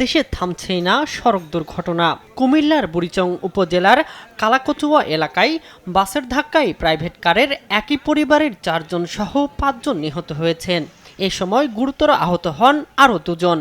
দেশে থামছেই না সড়ক দুর্ঘটনা। কুমিল্লার বুড়িচং উপজেলার কালাকচুয়া এলাকায় বাসের ধাক্কায় প্রাইভেট কারের একই পরিবারের 4 জন সহ 5 জন নিহত হয়েছেন। এ সময় গুরুতর আহত হন আরও 2 জন।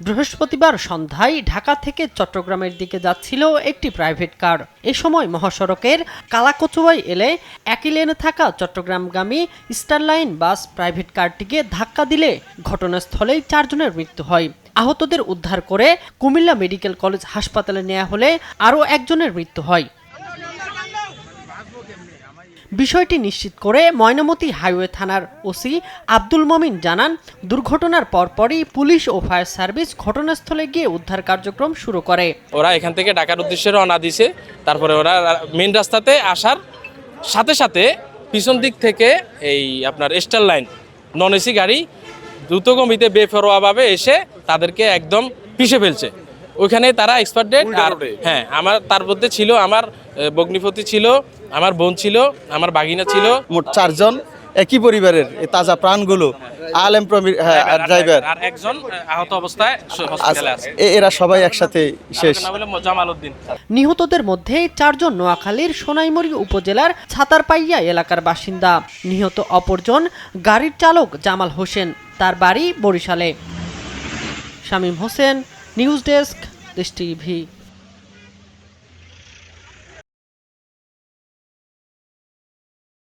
বৃহস্পতিবার সন্ধ্যায় ঢাকা থেকে চট্টগ্রামের দিকে যাচ্ছিল একটি প্রাইভেট কার। এ সময় মহাসড়কের কালাকচুয়ায় এলে একই লেনে থাকা চট্টগ্রামগামী স্টারলাইন বাস প্রাইভেট কারটিকে ধাক্কা দিলে ঘটনাস্থলেই 4 জনের মৃত্যু হয়। আহতদের উদ্ধার করে কুমিল্লা মেডিকেল কলেজ হাসপাতালে নেওয়া হলে আরও 1 জনের মৃত্যু হয়। বিষয়টি নিশ্চিত করে ময়নামতি হাইওয়ে থানার ওসি আব্দুল মমিন জানান, দুর্ঘটনার পরপরই পুলিশ ও ফায়ার সার্ভিস ঘটনাস্থলে গিয়ে উদ্ধার কার্যক্রম শুরু করে। ওরা এখান থেকে ঢাকার উদ্দেশ্যে রওনা দিছে। তারপরে ওরা মেইন রাস্তাতে আসার সাথে সাথে পিছন দিক থেকে এই আপনার স্টার লাইন নন এসি গাড়ি দ্রুতগতিতে বেপরোয়াভাবে এসে তাদেরকে একদম পিষে ফেলছে। ওইখানে তারা এক্সপার্ট ডেট। আর হ্যাঁ, আমার তার মধ্যে ছিল আমার ভগ্নিপতি ছিল, আমার বোন ছিল, আমার বাগিনা ছিল। মোট 4 জন একই পরিবারের এই তাজা প্রাণগুলো আলেম ড্রাইভার আর 1 জন আহত অবস্থায় হসপিটালে আছে। এরা সবাই একসাথে শেষ। জামালউদ্দিন। নিহতদের মধ্যে 4 জন নোয়াখালীর সোনাইমুড়ি উপজেলার ছাতারপাইয়া এলাকার বাসিন্দা। নিহত অপরজন গাড়ির চালক জামাল হোসেন, তার বাড়ি বরিশালে। শামীম হোসেন, নিউজ ডেস্ক, দেশ টিভি।